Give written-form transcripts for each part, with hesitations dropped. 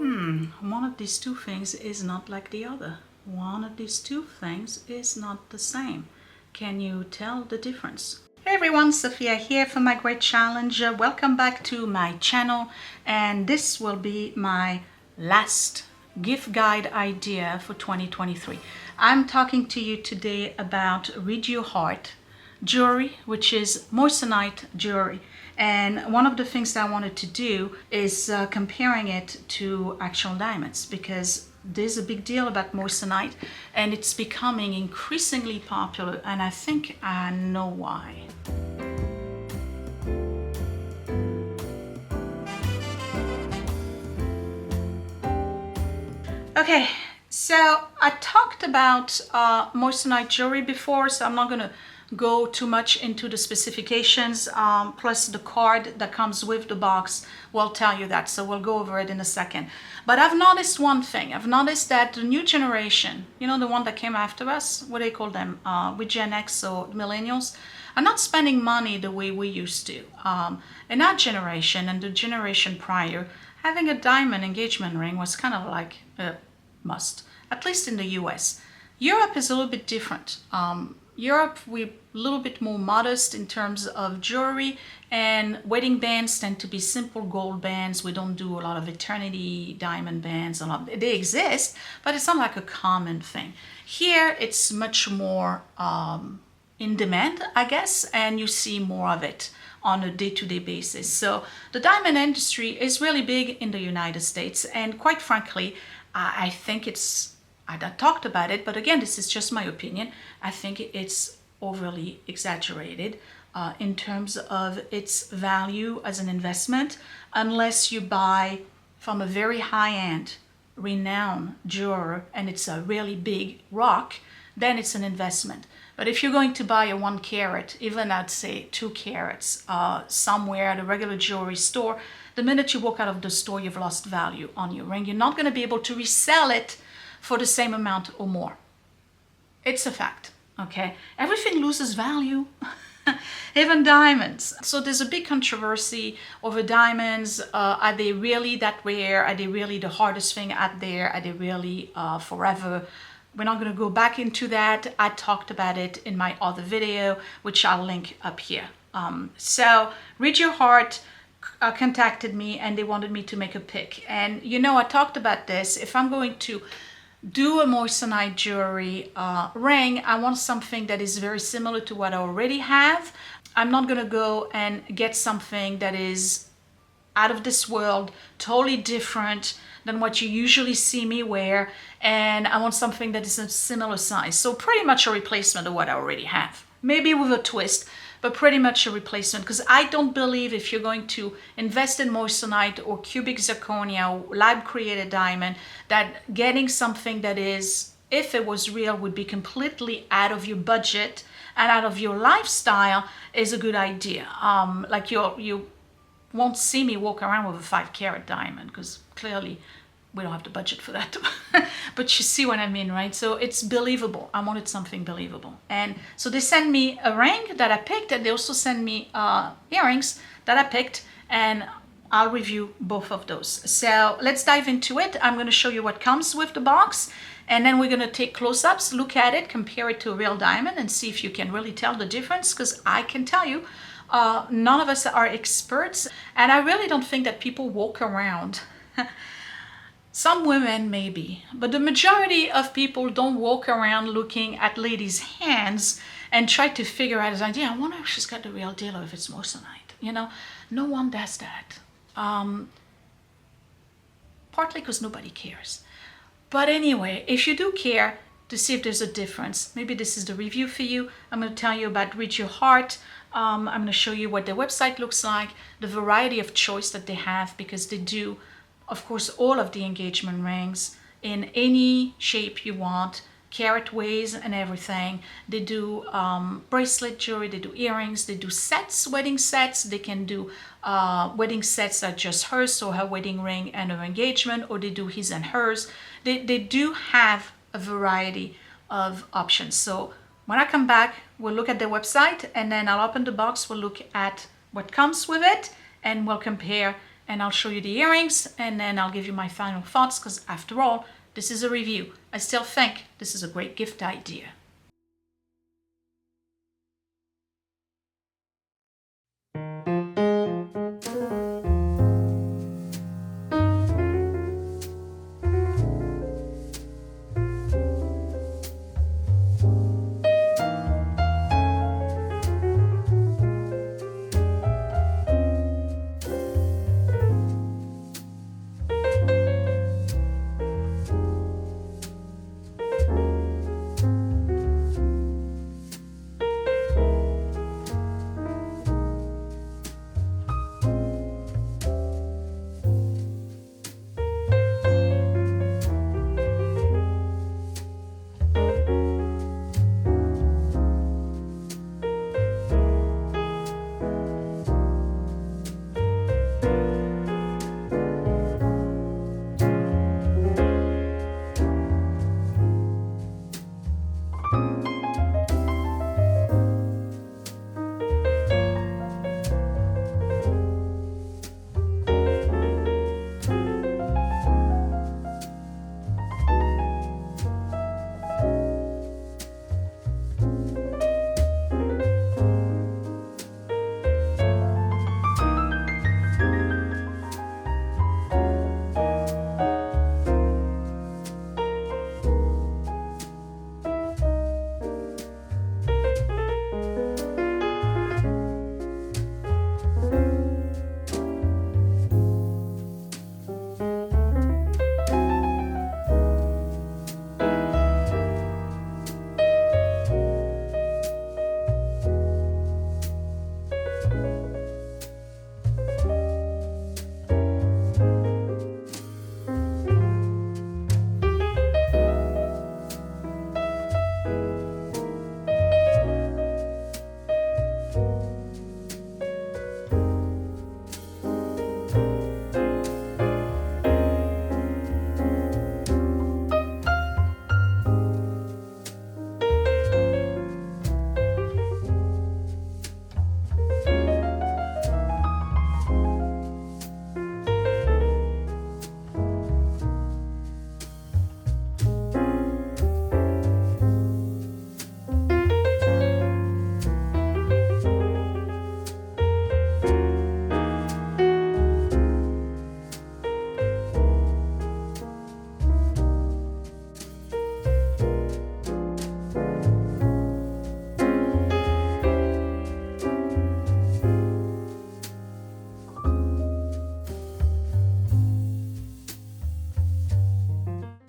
One of these two things is not like the other. One of these two things is not the same. Can you tell the difference? Hey everyone, Sophia here for My Great Challenge. Welcome back to my channel, and this will be my last gift guide idea for 2023. I'm talking to you today about Read Your Heart Jewelry, which is moissanite jewelry. And one of the things that I wanted to do is comparing it to actual diamonds, because there's a big deal about moissanite and it's becoming increasingly popular, and I think I know why. Okay, so I talked about moissanite jewelry before, so I'm not going to go too much into the specifications, plus the card that comes with the box will tell you that, so we'll go over it in a second. But I've noticed one thing. I've noticed that the new generation, you know, the one that came after us, what do they call them, with Gen X or millennials, are not spending money the way we used to. In our generation and the generation prior, having a diamond engagement ring was kind of like a must, at least in the US. Europe is a little bit different. Europe, we're a little bit more modest in terms of jewelry, and wedding bands tend to be simple gold bands. We don't do a lot of eternity diamond bands. They exist, but it's not like a common thing. Here, it's much more in demand, I guess, and you see more of it on a day-to-day basis. So the diamond industry is really big in the United States, and quite frankly, I think I talked about it, but again, this is just my opinion. I think it's overly exaggerated in terms of its value as an investment, unless you buy from a very high-end, renowned jeweler and it's a really big rock, then it's an investment. But if you're going to buy a 1 carat, even I'd say 2 carats, somewhere at a regular jewelry store, the minute you walk out of the store, you've lost value on your ring. You're not going to be able to resell it for the same amount or more. It's a fact, okay? Everything loses value, even diamonds. So there's a big controversy over diamonds. Are they really that rare? Are they really the hardest thing out there? Are they really forever? We're not going to go back into that. I talked about it in my other video, which I'll link up here. So Read Your Heart contacted me and they wanted me to make a pick. And you know, I talked about this. If I'm going to do a moissanite jewelry ring, I want something that is very similar to what I already have. I'm not going to go and get something that is out of this world, totally different than what you usually see me wear, and I want something that is a similar size. So pretty much a replacement of what I already have. Maybe with a twist, but pretty much a replacement, because I don't believe if you're going to invest in moissanite or cubic zirconia or lab created diamond, that getting something that is, if it was real, would be completely out of your budget and out of your lifestyle is a good idea. Like you won't see me walk around with a 5 carat diamond, because clearly we don't have the budget for that. But you see what I mean, right? So it's believable. I wanted something believable. And so they sent me a ring that I picked, and they also sent me earrings that I picked, and I'll review both of those. So let's dive into it. I'm going to show you what comes with the box, and then we're going to take close-ups, look at it, compare it to a real diamond, and see if you can really tell the difference, because I can tell you, none of us are experts, and I really don't think that people walk around. Some women maybe, but the majority of people don't walk around looking at ladies' hands and try to figure out, I wonder if she's got the real deal or if it's moissanite. You know, no one does that. Partly because nobody cares. But anyway, if you do care to see if there's a difference, maybe this is the review for you. I'm going to tell you about Read Your Heart. I'm going to show you what their website looks like, the variety of choice that they have, because they do, of course, all of the engagement rings in any shape you want, carat ways and everything. They do bracelet jewelry, they do earrings, they do sets, wedding sets. They can do wedding sets that are just hers, so her wedding ring and her engagement, or they do his and hers. They do have a variety of options. So when I come back, we'll look at their website, and then I'll open the box, we'll look at what comes with it, and we'll compare and I'll show you the earrings, and then I'll give you my final thoughts, because after all, this is a review. I still think this is a great gift idea.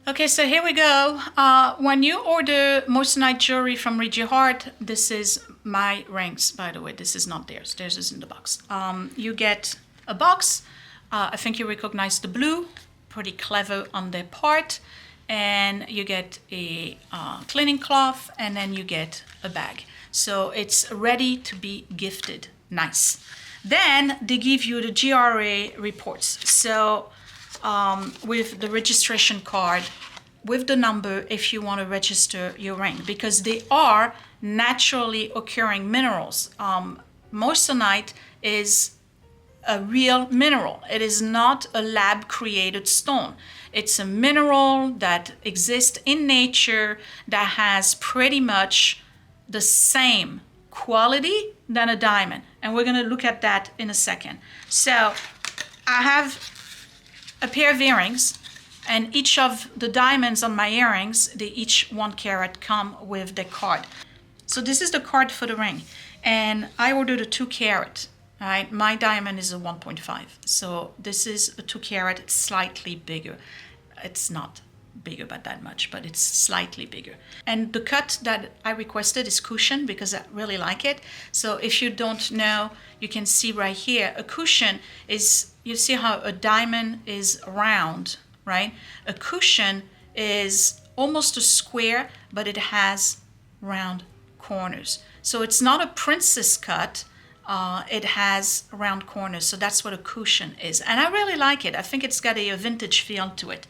Okay, so here we go. When you order moissanite jewelry from Your Heart, this is my rings, by the way. This is not theirs. Theirs is in the box. You get a box. I think you recognize the blue. Pretty clever on their part. And you get a cleaning cloth, and then you get a bag. So it's ready to be gifted. Nice. Then they give you the GRA reports. So with the registration card, with the number if you want to register your ring, because they are naturally occurring minerals. Moissanite is a real mineral. It is not a lab created stone. It's a mineral that exists in nature that has pretty much the same quality than a diamond. And we're going to look at that in a second. So I have a pair of earrings, and each of the diamonds on my earrings, they each 1 carat come with the card. So this is the card for the ring, and I ordered a 2 carat. Right, my diamond is a 1.5, so this is a 2 carat. It's slightly bigger. It's not bigger by that much, but it's slightly bigger. And the cut that I requested is cushion, because I really like it. So if you don't know, you can see right here, a cushion is, you see how a diamond is round, right? A cushion is almost a square, but it has round corners. So it's not a princess cut it has round corners, so that's what a cushion is. And I really like it. I think it's got a vintage feel to it.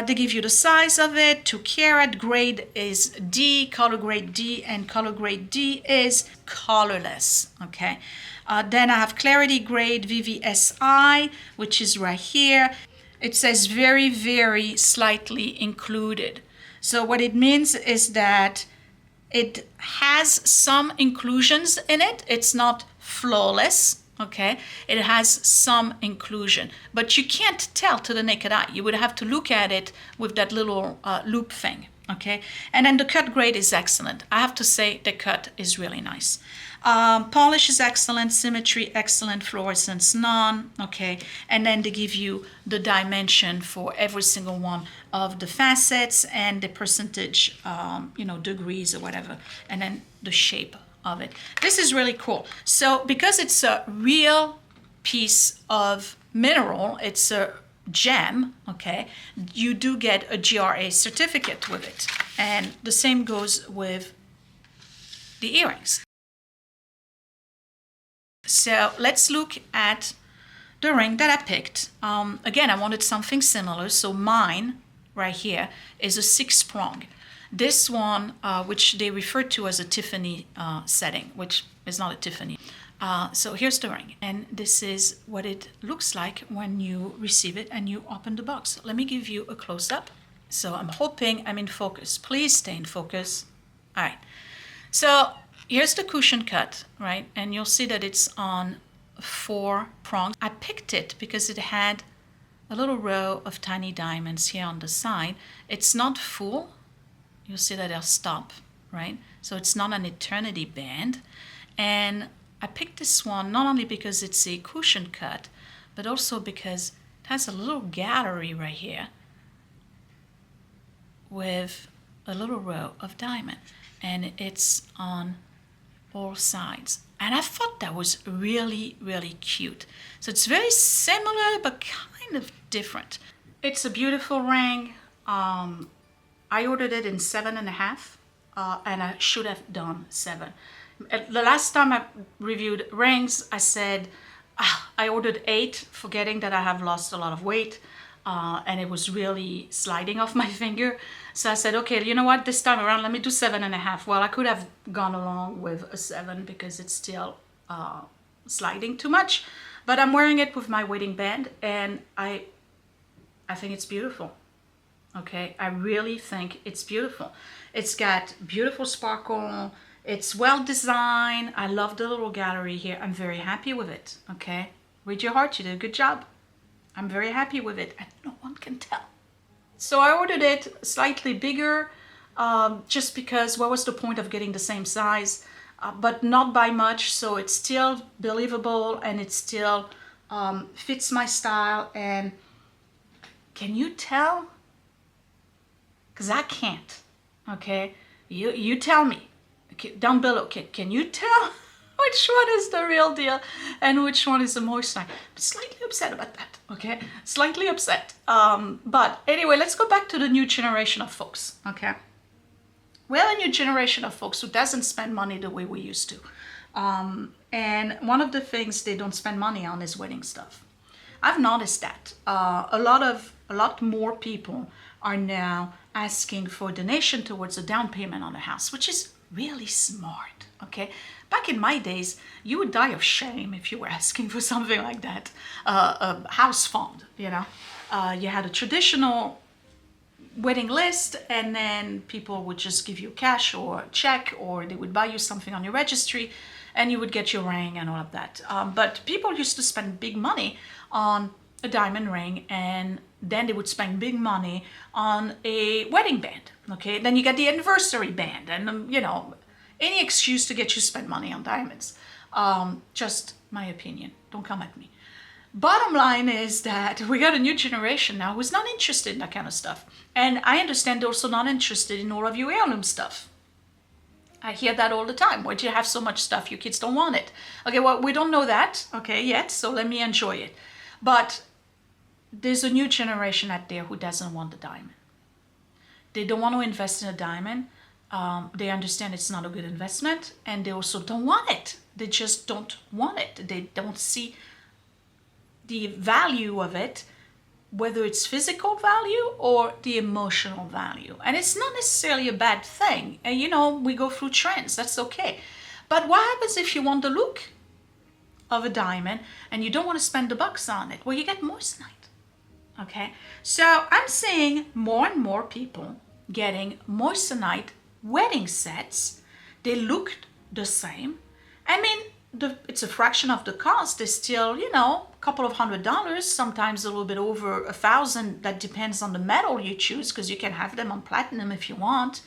They give you the size of it, 2 carat, grade is D, color grade D, and color grade D is colorless, okay? Then I have clarity grade VVSI, which is right here. It says very, very slightly included. So what it means is that it has some inclusions in it. It's not flawless, okay? It has some inclusion, but you can't tell to the naked eye. You would have to look at it with that little loop thing, okay? And then the cut grade is excellent. I have to say the cut is really nice. Polish is excellent, symmetry excellent, fluorescence none, okay? And then they give you the dimension for every single one of the facets and the percentage, degrees or whatever, and then the shape of it. This is really cool. So because it's a real piece of mineral, it's a gem, okay, you do get a GRA certificate with it. And the same goes with the earrings. So let's look at the ring that I picked. Again, I wanted something similar. So mine right here is a 6-prong. This one, which they refer to as a Tiffany setting, which is not a Tiffany. So here's the ring. And this is what it looks like when you receive it and you open the box. Let me give you a close-up. So I'm hoping I'm in focus. Please stay in focus. All right. So here's the cushion cut, right? And you'll see that it's on 4 prongs. I picked it because it had a little row of tiny diamonds here on the side. It's not full. You'll see that they'll stop, right? So it's not an eternity band. And I picked this one not only because it's a cushion cut, but also because it has a little gallery right here with a little row of diamond. And it's on all sides. And I thought that was really, really cute. So it's very similar, but kind of different. It's a beautiful ring. I ordered it in 7.5, and I should have done 7. The last time I reviewed rings, I said I ordered 8, forgetting that I have lost a lot of weight, and it was really sliding off my finger. So I said, okay, you know what, this time around, let me do 7.5. Well, I could have gone along with a 7 because it's still sliding too much, but I'm wearing it with my wedding band, and I think it's beautiful. Okay, I really think it's beautiful. It's got beautiful sparkle. It's well designed. I love the little gallery here. I'm very happy with it. Okay, read your heart. You did a good job. I'm very happy with it, and no one can tell. So I ordered it slightly bigger, just because what was the point of getting the same size, but not by much. So it's still believable, and it still fits my style. And can you tell? Because I can't, okay? You tell me, okay, down below, can you tell which one is the real deal and which one is the moissanite? I'm slightly upset about that, okay? Slightly upset. But anyway, let's go back to the new generation of folks, okay? We're a new generation of folks who doesn't spend money the way we used to. And one of the things they don't spend money on is wedding stuff. I've noticed that a lot more people are now asking for a donation towards a down payment on a house, which is really smart, okay? Back in my days, you would die of shame if you were asking for something like that. A house fund, you know? You had a traditional wedding list, and then people would just give you cash or a check, or they would buy you something on your registry, and you would get your ring and all of that. But people used to spend big money on a diamond ring, and then they would spend big money on a wedding band, okay? Then you get the anniversary band, and any excuse to get you to spend money on diamonds. Just my opinion, don't come at me. Bottom line is that we got a new generation now who's not interested in that kind of stuff. And I understand they're also not interested in all of your heirloom stuff. I hear that all the time. Why do you have so much stuff? Your kids don't want it. Okay, well, we don't know that, okay, yet, so let me enjoy it. But there's a new generation out there who doesn't want the diamond. They don't want to invest in a diamond. They understand it's not a good investment, and they also don't want it. They just don't want it. They don't see the value of it, whether it's physical value or the emotional value. And it's not necessarily a bad thing. And you know, we go through trends, that's okay. But what happens if you want the look of a diamond and you don't want to spend the bucks on it? Well, you get moissanite. Okay, so I'm seeing more and more people getting moissanite wedding sets. They look the same. I mean, it's a fraction of the cost. It's still, you know, a couple of $100, sometimes a little bit over $1,000. That depends on the metal you choose, because you can have them on platinum if you want.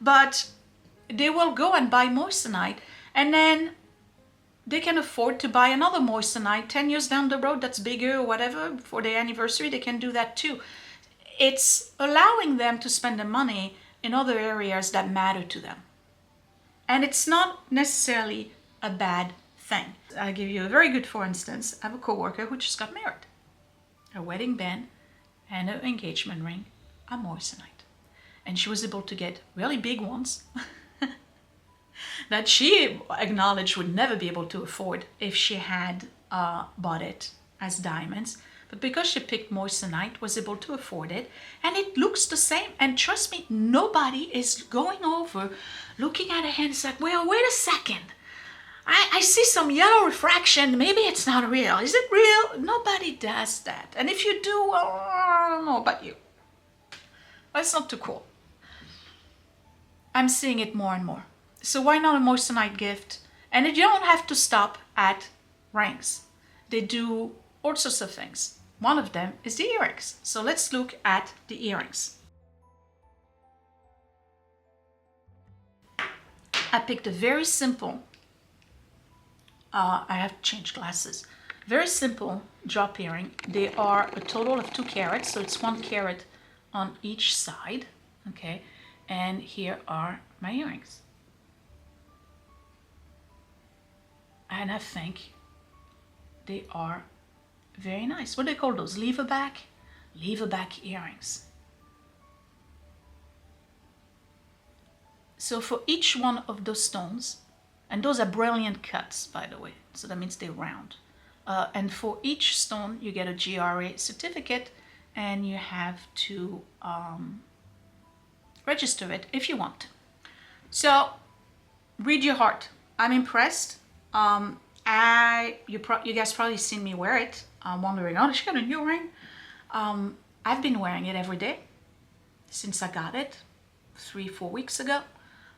But they will go and buy moissanite, and then they can afford to buy another moissanite 10 years down the road that's bigger or whatever for their anniversary. They can do that too. It's allowing them to spend the money in other areas that matter to them. And it's not necessarily a bad thing. I'll give you a very good for instance. I have a coworker who just got married. Her wedding band and her engagement ring are moissanite. And she was able to get really big ones that she acknowledged would never be able to afford if she had bought it as diamonds. But because she picked moissanite, was able to afford it, and it looks the same. And trust me, nobody is going over, looking at her hand and saying, well, wait a second. I see some yellow refraction. Maybe it's not real. Is it real? Nobody does that. And if you do, well, I don't know about you. That's not too cool. I'm seeing it more and more. So why not a moissanite gift? And you don't have to stop at rings. They do all sorts of things. One of them is the earrings. So let's look at the earrings. I picked a very simple, I have to change glasses, very simple drop earring. They are a total of 2 carats, so it's 1 carat on each side, okay? And here are my earrings. And I think they are very nice. What do they call those? Lever-back? Lever-back earrings. So for each one of those stones, and those are brilliant cuts, by the way, so that means they're round. And for each stone, you get a GRA certificate, and you have to register it if you want to. So, read your heart. I'm impressed. You guys probably seen me wear it. I'm wondering, oh, she got a new ring. I've been wearing it every day since I got it 3-4 weeks ago.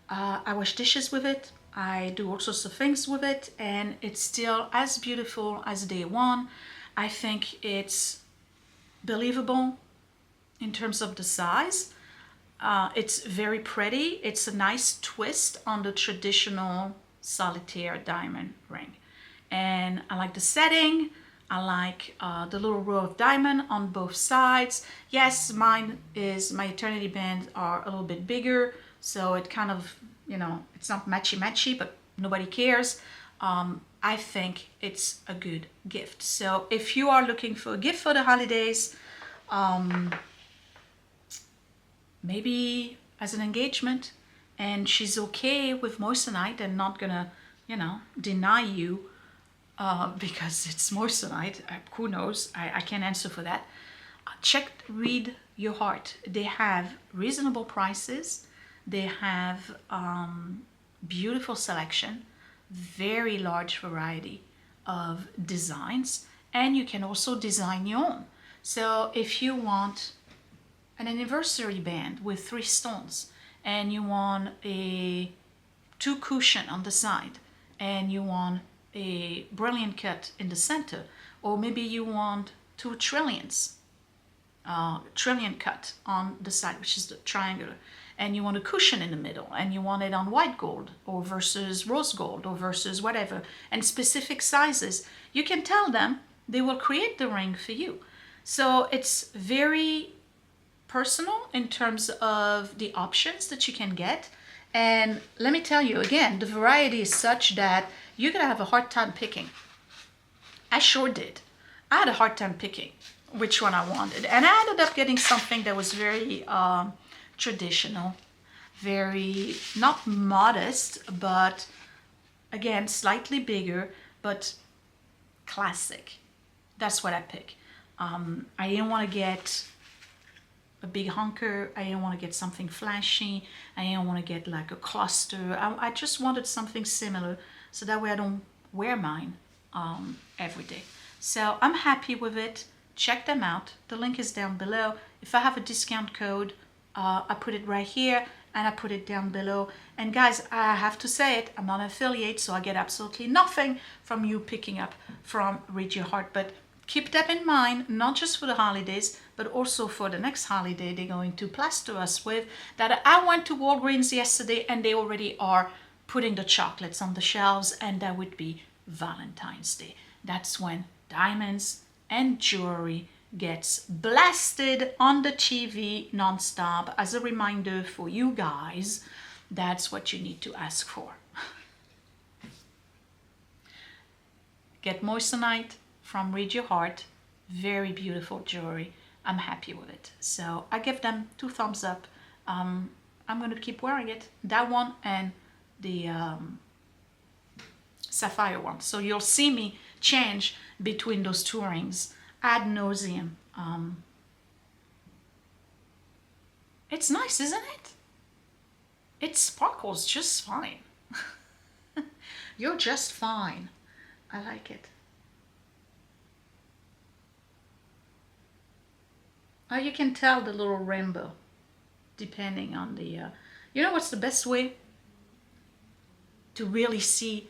I wash dishes with it. I do all sorts of things with it, and it's still as beautiful as day one. I think it's believable in terms of the size. It's very pretty. It's a nice twist on the traditional solitaire diamond ring. And I like the setting. I like the little row of diamond on both sides. Yes, my eternity bands are a little bit bigger, so it kind of, you know, it's not matchy-matchy, but nobody cares. I think it's a good gift. So if you are looking for a gift for the holidays, maybe as an engagement, and she's okay with moissanite and not gonna, you know, deny you because it's moissanite. Who knows? I can't answer for that. Read Your Heart. They have reasonable prices. They have beautiful selection, very large variety of designs, and you can also design your own. So if you want an anniversary band with 3 stones, and you want a 2 cushion on the side, and you want a brilliant cut in the center, or maybe you want 2 trillions, trillion cut on the side, which is the triangular, and you want a cushion in the middle, and you want it on white gold or versus rose gold or versus whatever, and specific sizes, you can tell them. They will create the ring for you. So it's very personal in terms of the options that you can get. And let me tell you again, the variety is such that you're gonna have a hard time picking. I sure did. I had a hard time picking which one I wanted, and I ended up getting something that was very traditional, very not modest, but Again, slightly bigger, but classic. That's what I pick. I didn't want to get a big honker. I didn't want to get something flashy. I didn't want to get like a cluster. I just wanted something similar, so that way I don't wear mine every day. So I'm happy with it. Check them out. The link is down below. If I have a discount code, I put it right here and I put it down below. And guys, I have to say it, I'm not an affiliate, so I get absolutely nothing from you picking up from Read Your Heart. But keep that in mind, not just for the holidays, but also for the next holiday they're going to plaster us with. That I went to Walgreens yesterday and they already are putting the chocolates on the shelves, and that would be Valentine's Day. That's when diamonds and jewelry gets blasted on the TV nonstop. As a reminder for you guys, that's what you need to ask for. Get moissanite from Read Your Heart. Very beautiful jewelry. I'm happy with it. So I give them 2 thumbs up. I'm going to keep wearing it. That one and the sapphire one. So you'll see me change between those 2 rings ad nauseum. It's nice, isn't it? It sparkles just fine. You're just fine. I like it. You can tell the little rainbow depending on the you know what's the best way to really see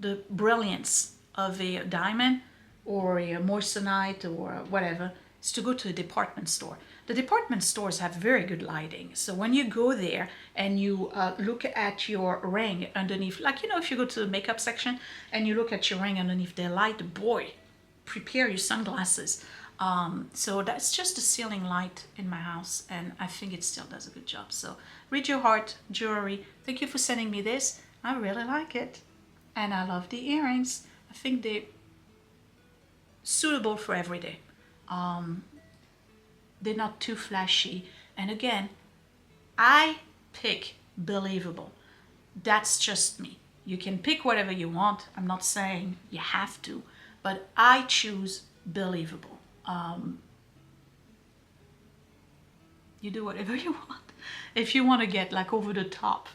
the brilliance of a diamond or a moissanite or whatever, is to go to a department store. The department stores have very good lighting. So when you go there and you look at your ring underneath, like, you know, if you go to the makeup section and you look at your ring underneath their light, boy, prepare your sunglasses. So that's just a ceiling light in my house, and I think it still does a good job. So Read Your Heart Jewelry, thank you for sending me this. I really like it. And I love the earrings. I think they're suitable for every day. They're not too flashy. And again, I pick believable. That's just me. You can pick whatever you want. I'm not saying you have to, but I choose believable. You do whatever you want. If you want to get like over the top,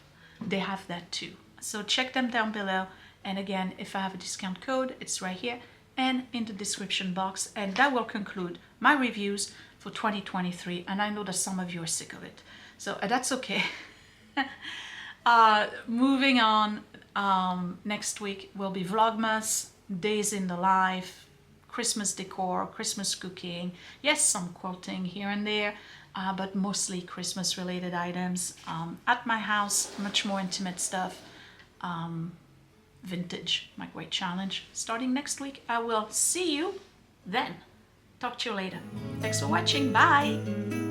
they have that too. So check them down below. And again, if I have a discount code, it's right here and in the description box. And that will conclude my reviews for 2023. And I know that some of you are sick of it, so that's okay. Moving on, next week will be Vlogmas, days in the life, Christmas decor, Christmas cooking. Yes, some quilting here and there, but mostly Christmas related items. At my house, much more intimate stuff. Vintage, my great challenge, starting next week. I will see you then. Talk to you later. Thanks for watching. Bye.